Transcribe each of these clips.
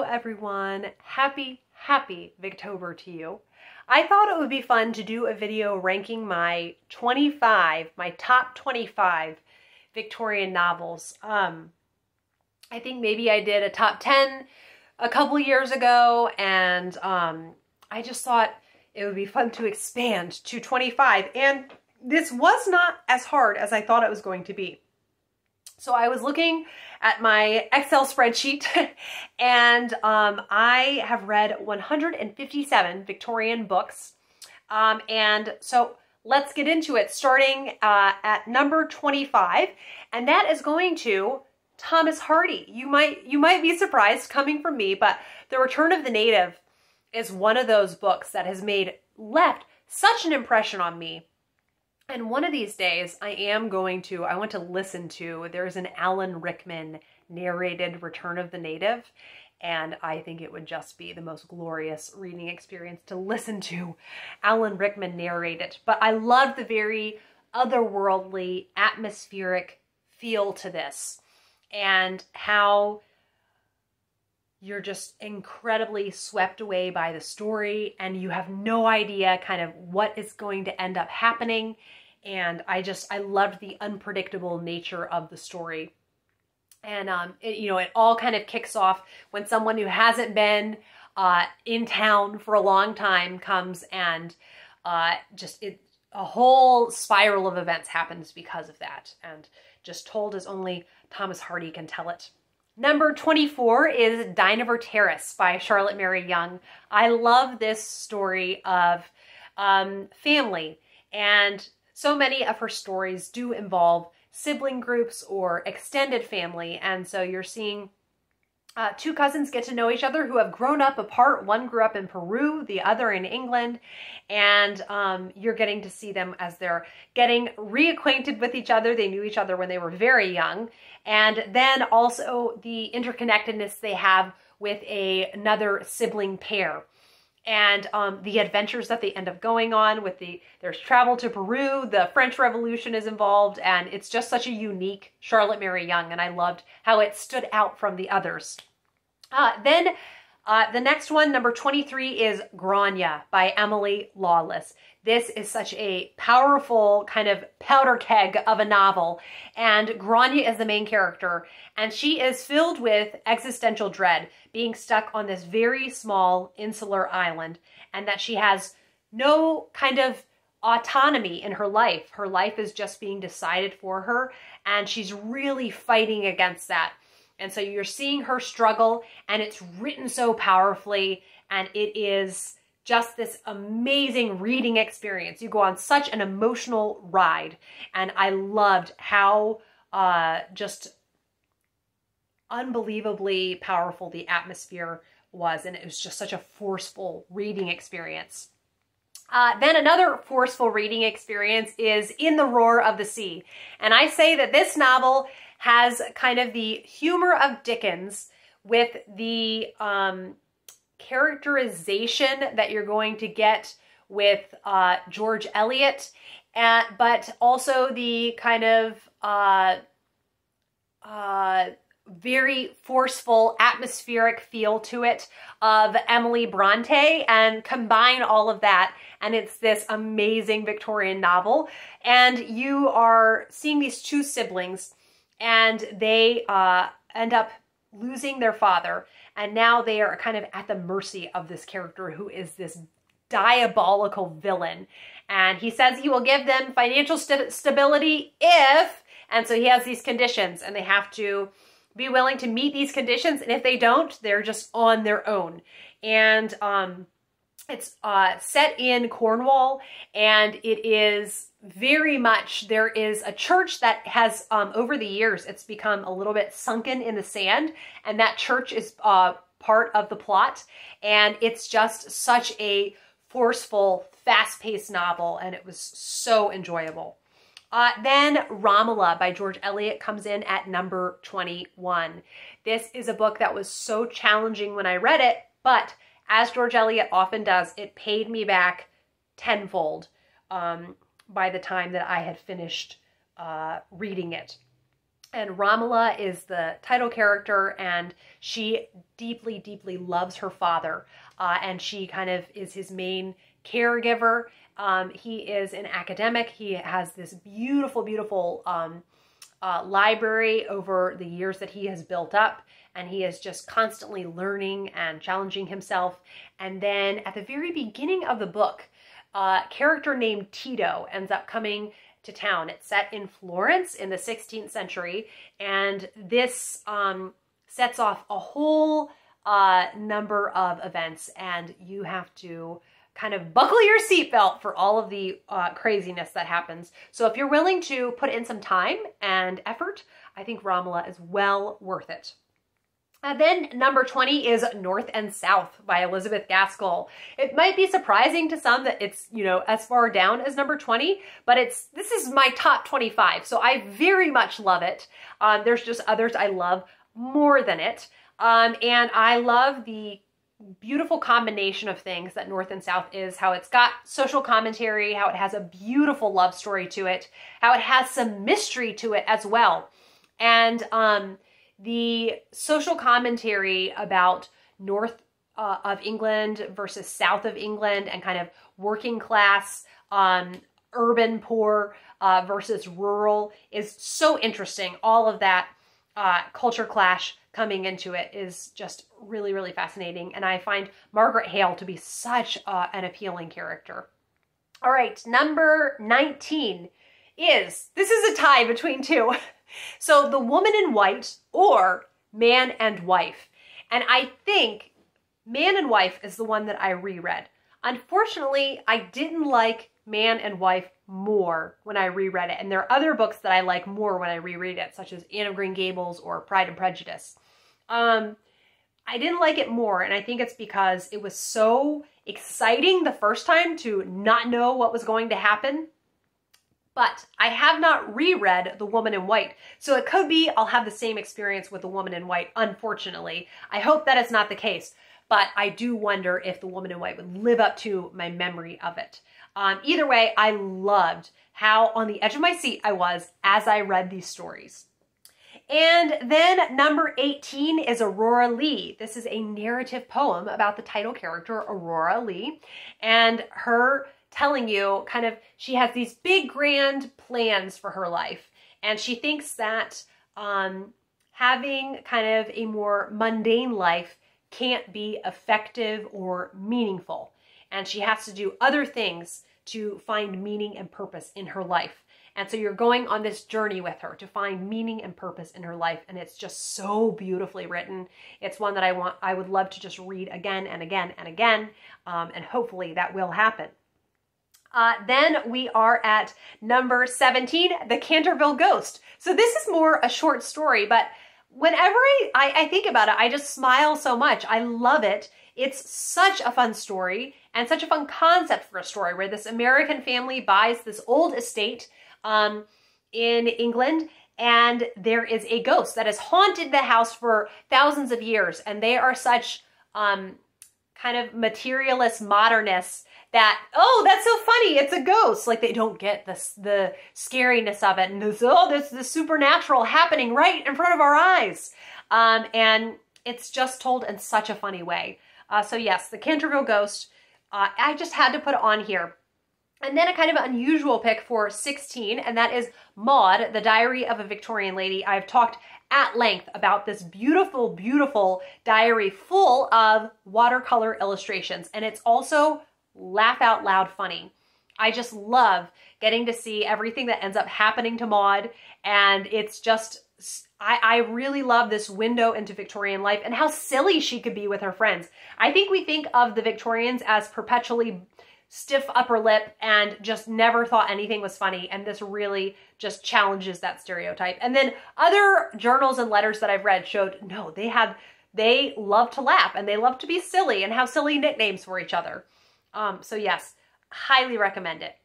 everyone. Happy Victober to you. I thought it would be fun to do a video ranking my top 25 Victorian novels. I think maybe I did a top 10 a couple years ago, and I just thought it would be fun to expand to 25, and this was not as hard as I thought it was going to be. So I was looking at my Excel spreadsheet and I have read 157 Victorian books. And so let's get into it, starting at number 25, and that is going to Thomas Hardy. You might be surprised coming from me, but The Return of the Native is one of those books that has left such an impression on me. And one of these days, I want to listen to, there's an Alan Rickman narrated Return of the Native, and I think it would just be the most glorious reading experience to listen to Alan Rickman narrate it. But I love the very otherworldly, atmospheric feel to this, and how you're just incredibly swept away by the story, and you have no idea kind of what is going to end up happening. And I loved the unpredictable nature of the story. And it all kind of kicks off when someone who hasn't been in town for a long time comes, and a whole spiral of events happens because of that, and just told as only Thomas Hardy can tell it. Number 24 is Dynevor Terrace by Charlotte Mary Yonge. I love this story of family, and so many of her stories do involve sibling groups or extended family, and so you're seeing two cousins get to know each other who have grown up apart. One grew up in Peru, the other in England, and you're getting to see them as they're getting reacquainted with each other. They knew each other when they were very young, and then also the interconnectedness they have with another sibling pair. And the adventures that they end up going on with there's travel to Peru, the French Revolution is involved, and it's just such a unique Charlotte Mary Yonge, and I loved how it stood out from the others. Then the next one, number 23, is Grania by Emily Lawless. This is such a powerful kind of powder keg of a novel, and Grania is the main character, and she is filled with existential dread, being stuck on this very small insular island, and that she has no kind of autonomy in her life. Her life is just being decided for her, and she's really fighting against that. And so you're seeing her struggle, and it's written so powerfully, and it is just this amazing reading experience. You go on such an emotional ride, and I loved how just unbelievably powerful the atmosphere was, and it was just such a forceful reading experience. Then another forceful reading experience is In the Roar of the Sea, and I say that this novel has kind of the humor of Dickens with the characterization that you're going to get with George Eliot, but also the kind of very forceful atmospheric feel to it of Emily Bronte, and combine all of that, and it's this amazing Victorian novel. And you are seeing these two siblings, and they end up losing their father, and now they are kind of at the mercy of this character who is this diabolical villain. And he says he will give them financial stability if, and so he has these conditions, and they have to be willing to meet these conditions, and if they don't, they're just on their own. And it's set in Cornwall, and it is very much, there is a church that has, over the years, it's become a little bit sunken in the sand, and that church is part of the plot, and it's just such a forceful, fast-paced novel, and it was so enjoyable. Then Romola by George Eliot comes in at number 21. This is a book that was so challenging when I read it, but as George Eliot often does, it paid me back tenfold by the time that I had finished reading it. And Romola is the title character, and she deeply, deeply loves her father. And she kind of is his main caregiver. He is an academic. He has this beautiful, beautiful library over the years that he has built up. And he is just constantly learning and challenging himself. And then at the very beginning of the book, a character named Tito ends up coming to town. It's set in Florence in the 16th century, and this sets off a whole number of events, and you have to kind of buckle your seatbelt for all of the craziness that happens. So if you're willing to put in some time and effort, I think Romola is well worth it. Then number 20 is North and South by Elizabeth Gaskell. It might be surprising to some that it's, you know, as far down as number 20, but this is my top 25, so I very much love it. There's just others I love more than it. And I love the beautiful combination of things that North and South is, how it's got social commentary, how it has a beautiful love story to it, how it has some mystery to it as well. And the social commentary about North of England versus South of England, and kind of working class, urban poor versus rural, is so interesting. All of that culture clash coming into it is just really, really fascinating. And I find Margaret Hale to be such an appealing character. All right, number 19 this is a tie between two. So The Woman in White or Man and Wife. And I think Man and Wife is the one that I reread. Unfortunately, I didn't like Man and Wife more when I reread it. And there are other books that I like more when I reread it, such as Anne of Green Gables or Pride and Prejudice. I didn't like it more, and I think it's because it was so exciting the first time to not know what was going to happen. But I have not reread The Woman in White, so it could be I'll have the same experience with The Woman in White, unfortunately. I hope that is not the case, but I do wonder if The Woman in White would live up to my memory of it. Either way, I loved how on the edge of my seat I was as I read these stories. And then number 18 is Aurora Leigh. This is a narrative poem about the title character, Aurora Leigh, and her telling you kind of, she has these big grand plans for her life. And she thinks that having kind of a more mundane life can't be effective or meaningful. And she has to do other things to find meaning and purpose in her life. And so you're going on this journey with her to find meaning and purpose in her life. And it's just so beautifully written. It's one that I would love to just read again and again and again. And hopefully that will happen. Then we are at number 17, The Canterville Ghost. So this is more a short story, but whenever I think about it, I just smile so much. I love it. It's such a fun story and such a fun concept for a story where this American family buys this old estate in England, and there is a ghost that has haunted the house for thousands of years, and they are such kind of materialist modernists that, oh, that's so funny, it's a ghost. Like, they don't get the scariness of it, and this, oh, there's the supernatural happening right in front of our eyes. And it's just told in such a funny way. So yes, The Canterville Ghost, I just had to put it on here. And then a kind of unusual pick for 16, and that is Maud, The Diary of a Victorian Lady. I've talked at length about this beautiful, beautiful diary full of watercolor illustrations, and it's also laugh out loud funny. I just love getting to see everything that ends up happening to Maud, and it's just, I really love this window into Victorian life and how silly she could be with her friends. I think we think of the Victorians as perpetually stiff upper lip and just never thought anything was funny, and this really just challenges that stereotype. And then other journals and letters that I've read showed, no, they love to laugh and they love to be silly and have silly nicknames for each other. So yes, highly recommend it.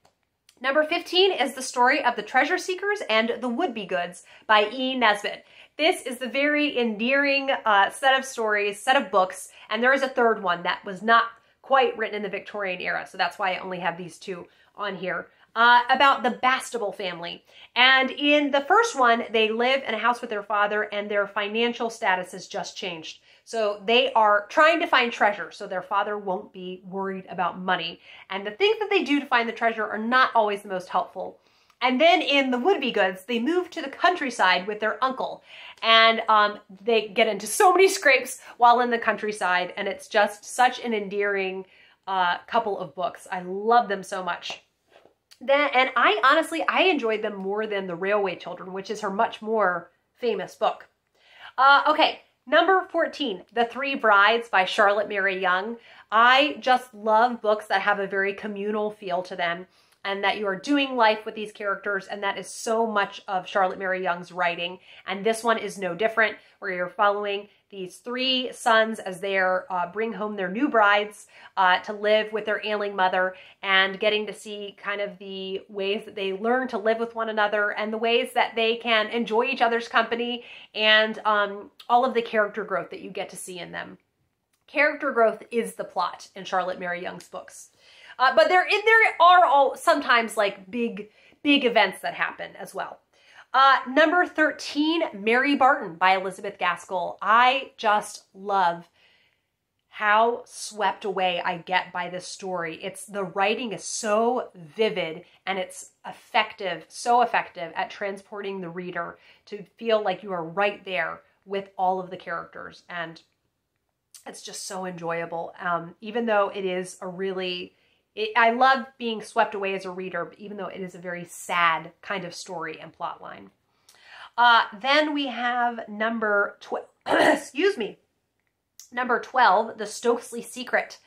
Number 15 is the story of the Treasure Seekers and the Wouldbegoods by E. Nesbit. This is the very endearing set of stories, set of books, and there is a third one that was not quite written in the Victorian era, so that's why I only have these two on here. about the Bastable family. And in the first one, they live in a house with their father and their financial status has just changed. So they are trying to find treasure so their father won't be worried about money. And the things that they do to find the treasure are not always the most helpful. And then in the Wouldbegoods, they move to the countryside with their uncle. And they get into so many scrapes while in the countryside. And it's just such an endearing couple of books. I love them so much. And I enjoyed them more than The Railway Children, which is her much more famous book. Okay, number 14, The Three Brides by Charlotte Mary Yonge. I just love books that have a very communal feel to them and that you are doing life with these characters, and that is so much of Charlotte Mary Yonge's writing. And this one is no different, where you're following these three sons as they bring home their new brides to live with their ailing mother, and getting to see kind of the ways that they learn to live with one another and the ways that they can enjoy each other's company, and all of the character growth that you get to see in them. Character growth is the plot in Charlotte Mary Yonge's books. But there are all sometimes like big events that happen as well. Number 13, Mary Barton by Elizabeth Gaskell. I just love how swept away I get by this story. The writing is so vivid and it's effective, so effective at transporting the reader to feel like you are right there with all of the characters. And it's just so enjoyable. Even though it is I love being swept away as a reader, even though it is a very sad kind of story and plot line. Then we have number 12, excuse me, number 12, The Stokesley Secret.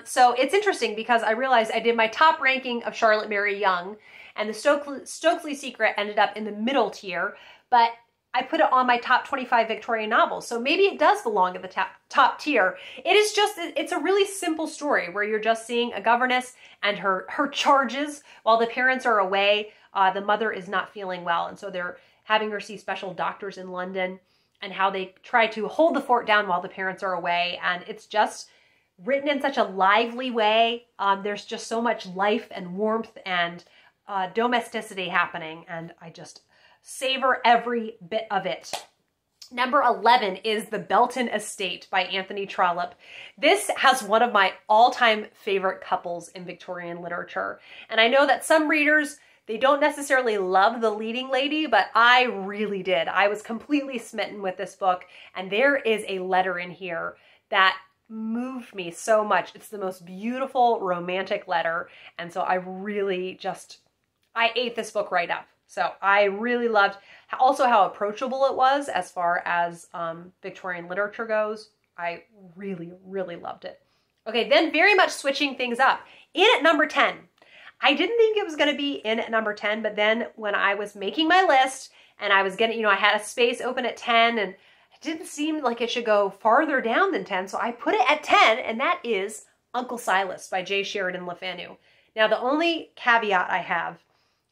So it's interesting because I realized I did my top ranking of Charlotte Mary Yonge, and the Stokesley Secret ended up in the middle tier, but I put it on my top 25 Victorian novels. So maybe it does belong at the top tier. It's a really simple story where you're just seeing a governess and her charges while the parents are away. The mother is not feeling well. And so they're having her see special doctors in London, and how they try to hold the fort down while the parents are away. And it's just written in such a lively way. There's just so much life and warmth and domesticity happening. And I just savor every bit of it. Number 11 is The Belton Estate by Anthony Trollope. This has one of my all-time favorite couples in Victorian literature. And I know that some readers, they don't necessarily love the leading lady, but I really did. I was completely smitten with this book. And there is a letter in here that moved me so much. It's the most beautiful romantic letter. And so I ate this book right up. So I really loved also how approachable it was as far as Victorian literature goes. I really, really loved it. Okay, then very much switching things up. In at number 10. I didn't think it was going to be in at number 10, but then when I was making my list and I was getting, I had a space open at 10 and it didn't seem like it should go farther down than 10, so I put it at 10, and that is Uncle Silas by J. Sheridan Fanu. Now, the only caveat I have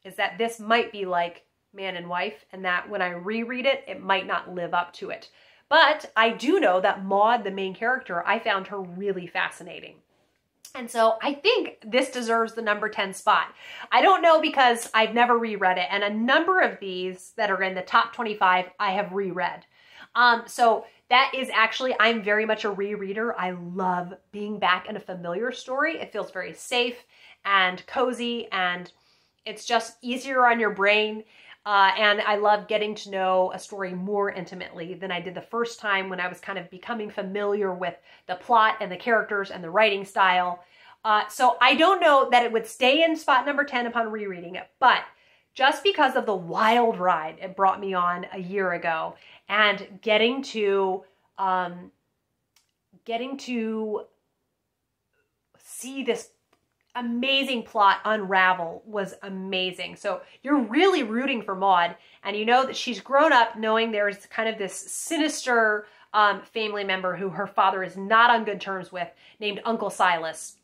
is that this might be like Man and Wife, and that when I reread it, it might not live up to it. But I do know that Maud, the main character, I found her really fascinating. And so I think this deserves the number 10 spot. I don't know because I've never reread it, and a number of these that are in the top 25 I have reread. So that is actually, I'm very much a rereader. I love being back in a familiar story. It feels very safe and cozy, and it's just easier on your brain. And I love getting to know a story more intimately than I did the first time when I was kind of becoming familiar with the plot and the characters and the writing style. So I don't know that it would stay in spot number 10 upon rereading it, but just because of the wild ride it brought me on a year ago, and getting to see this amazing plot unravel was amazing. So you're really rooting for Maud, and you know that she's grown up knowing there's kind of this sinister family member who her father is not on good terms with, named Uncle Silas.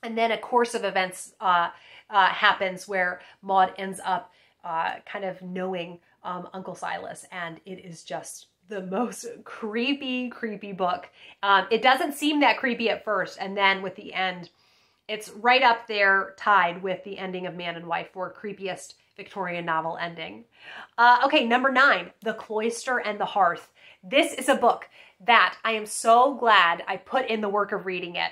And then a course of events happens where Maud ends up kind of knowing Uncle Silas, and it is just the most creepy book. It doesn't seem that creepy at first, and then with the end, It's right up there tied with the ending of Man and Wife for creepiest Victorian novel ending. Okay, number 9, The Cloister and the Hearth. This is a book that I am so glad I put in the work of reading it.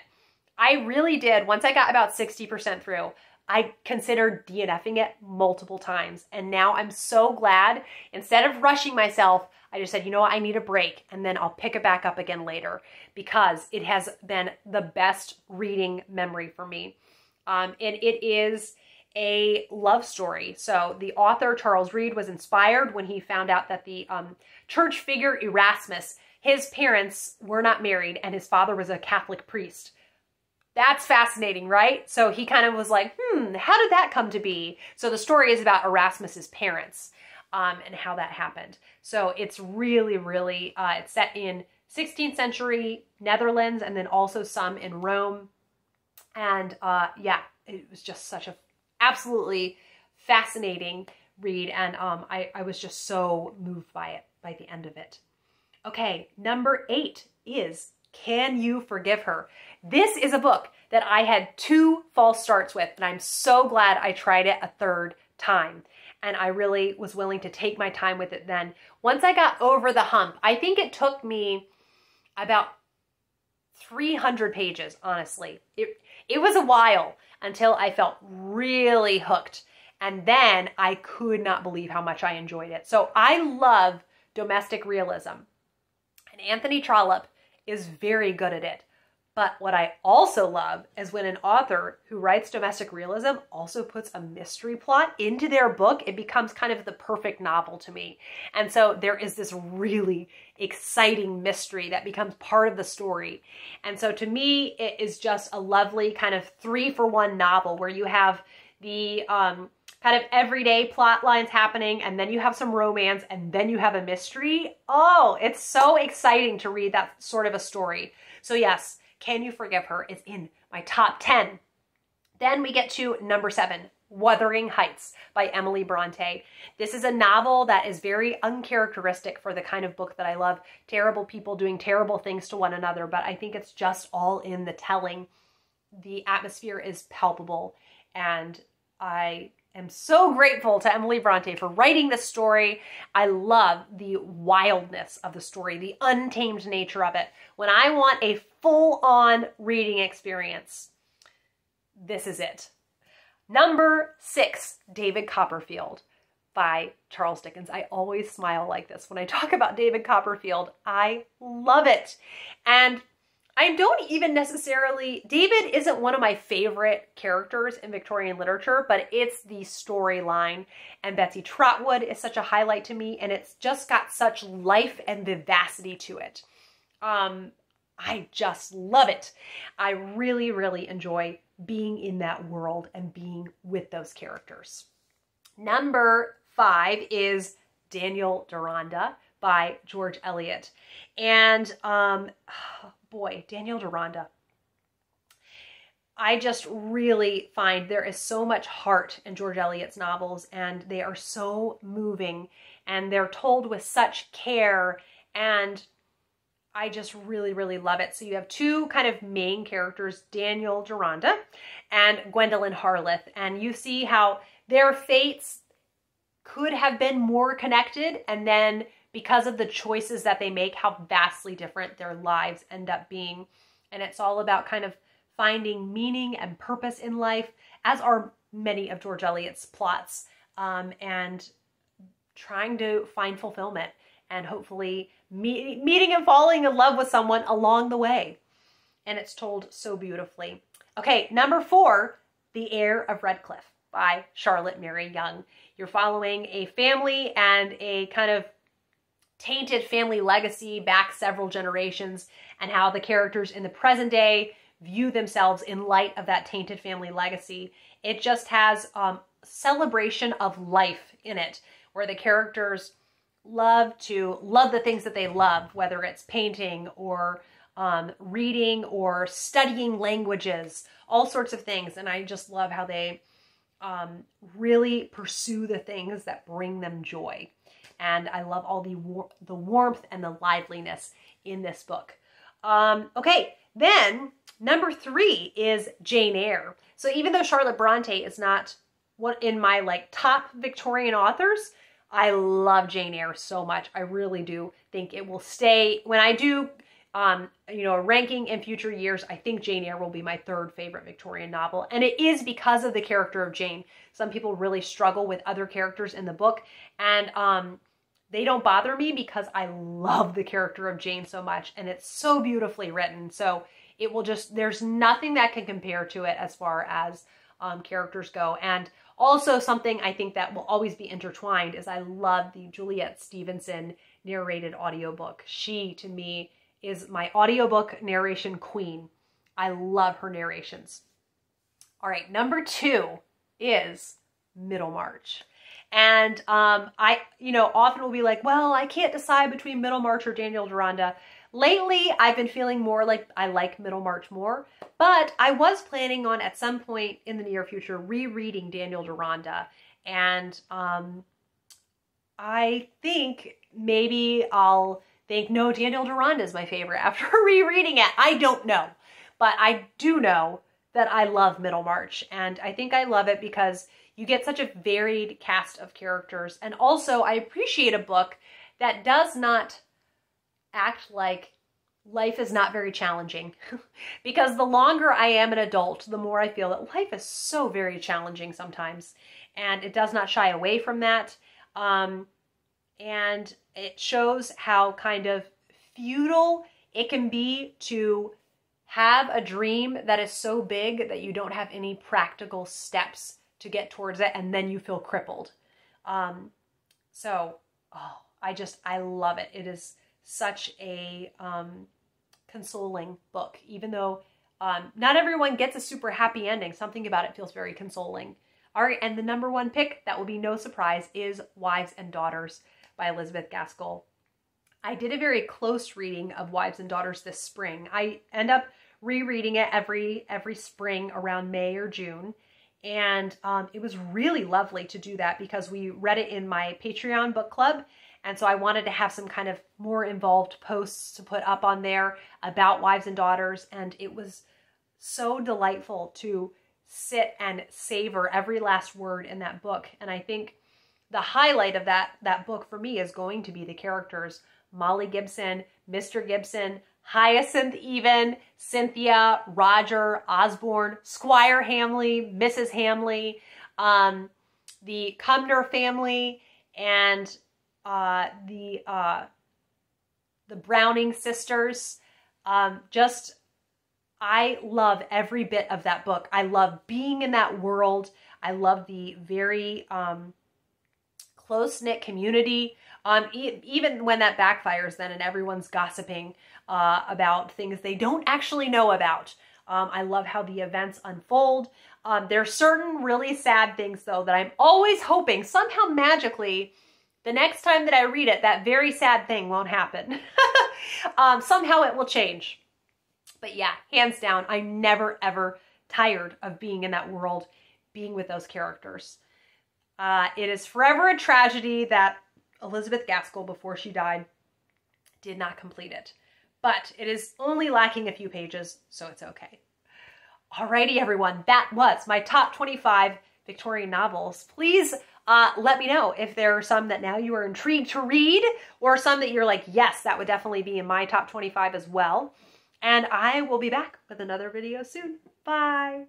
I really did. Once I got about 60% through, I considered DNFing it multiple times. And now I'm so glad, instead of rushing myself, I just said, you know what, I need a break, and then I'll pick it back up again later, because it has been the best reading memory for me. And it is a love story. So the author, Charles Reade, was inspired when he found out that the church figure Erasmus, his parents were not married, and his father was a Catholic priest. That's fascinating, right? So he kind of was like, how did that come to be? So the story is about Erasmus's parents and how that happened. So it's really, really, it's set in 16th century Netherlands, and then also some in Rome. And yeah, it was just such a absolutely fascinating read. And I was just so moved by it by the end of it. Okay, number 8 is Can You Forgive Her? This is a book that I had 2 false starts with, and I'm so glad I tried it a 3rd time. And I really was willing to take my time with it then. Once I got over the hump, I think it took me about 300 pages, honestly. It was a while until I felt really hooked. And then I could not believe how much I enjoyed it. So I love domestic realism. And Anthony Trollope is very good at it. But what I also love is when an author who writes domestic realism also puts a mystery plot into their book. It becomes kind of the perfect novel to me. And so there is this really exciting mystery that becomes part of the story. And so to me, it is just a lovely kind of 3-for-1 novel where you have the kind of everyday plot lines happening, and then you have some romance, and then you have a mystery. Oh, it's so exciting to read that sort of a story. So yes, Can You Forgive Her is in my top 10. Then we get to number 7, Wuthering Heights by Emily Bronte. This is a novel that is very uncharacteristic for the kind of book that I love. Terrible people doing terrible things to one another, but I think it's just all in the telling. The atmosphere is palpable, and I am so grateful to Emily Bronte for writing this story. I love the wildness of the story, the untamed nature of it. When I want a full-on reading experience, this is it. Number 6, David Copperfield by Charles Dickens. I always smile like this when I talk about David Copperfield. I love it. And I don't even necessarily, David isn't one of my favorite characters in Victorian literature, but it's the storyline. And Betsy Trotwood is such a highlight to me, and it's just got such life and vivacity to it. I just love it. I really, really enjoy being in that world and being with those characters. Number 5 is Daniel Deronda by George Eliot. And boy, Daniel Deronda. I just really find there is so much heart in George Eliot's novels, and they are so moving, and they're told with such care, and I just really, really love it. So you have 2 kind of main characters, Daniel Deronda and Gwendolyn Harleth, and you see how their fates could have been more connected, and then because of the choices that they make, how vastly different their lives end up being. And it's all about kind of finding meaning and purpose in life, as are many of George Eliot's plots, and trying to find fulfillment and hopefully meeting and falling in love with someone along the way. And it's told so beautifully. Okay, number 4, The Heir of Redcliffe by Charlotte Mary Yonge. You're following a family and a kind of tainted family legacy back several generations, and how the characters in the present day view themselves in light of that tainted family legacy. It just has celebration of life in it, where the characters love the things that they love, whether it's painting or reading or studying languages, all sorts of things. And I just love how they really pursue the things that bring them joy. And I love all the warmth and the liveliness in this book. Okay, Then number 3 is Jane Eyre. So even though Charlotte Bronte is not in my like top Victorian authors, I love Jane Eyre so much. I really do think it will stay. When I do, you know, a ranking in future years, I think Jane Eyre will be my 3rd favorite Victorian novel. And it is because of the character of Jane. Some people really struggle with other characters in the book. And they don't bother me because I love the character of Jane so much. And it's so beautifully written. So it will just, there's nothing that can compare to it as far as characters go. And also something I think that will always be intertwined is I love the Juliet Stevenson narrated audiobook. She, to me, is my audiobook narration queen. I love her narrations. All right, number 2 is Middlemarch. And I, you know, often will be like, well, I can't decide between Middlemarch or Daniel Deronda. Lately, I've been feeling more like I like Middlemarch more, but I was planning on at some point in the near future rereading Daniel Deronda. And I think maybe I'll think, no, Daniel Deronda is my favorite after rereading it. I don't know, but I do know that I love Middlemarch. And I think I love it because you get such a varied cast of characters. And also I appreciate a book that does not act like life is not very challenging. Because the longer I am an adult, the more I feel that life is so very challenging sometimes. And it does not shy away from that. And it shows how kind of futile it can be to have a dream that is so big that you don't have any practical steps to get towards it, and then you feel crippled. I love it. It is such a consoling book, even though not everyone gets a super happy ending. Something about it feels very consoling. All right, and the number 1 pick, that will be no surprise, is Wives and Daughters by Elizabeth Gaskell. I did a very close reading of Wives and Daughters this spring. I end up rereading it every spring around May or June. And it was really lovely to do that because we read it in my Patreon book club. And so I wanted to have some kind of more involved posts to put up on there about Wives and Daughters. And it was so delightful to sit and savor every last word in that book. And I think the highlight of that book for me is going to be the characters: Molly Gibson, Mr. Gibson, Hyacinth even, Cynthia, Roger, Osborne, Squire Hamley, Mrs. Hamley, the Cumnor family, and the Browning sisters. I love every bit of that book. I love being in that world. I love the very close-knit community. Even when that backfires then and everyone's gossiping about things they don't actually know about. I love how the events unfold. There are certain really sad things, though, that I'm always hoping somehow magically the next time that I read it, that very sad thing won't happen. Somehow it will change. But yeah, hands down, I'm never, ever tired of being in that world, being with those characters. It is forever a tragedy that Elizabeth Gaskell, before she died, did not complete it. But it is only lacking a few pages, so it's okay. Alrighty, everyone, that was my top 25 Victorian novels. Please let me know if there are some that now you are intrigued to read, or some that you're like, yes, that would definitely be in my top 25 as well. And I will be back with another video soon. Bye!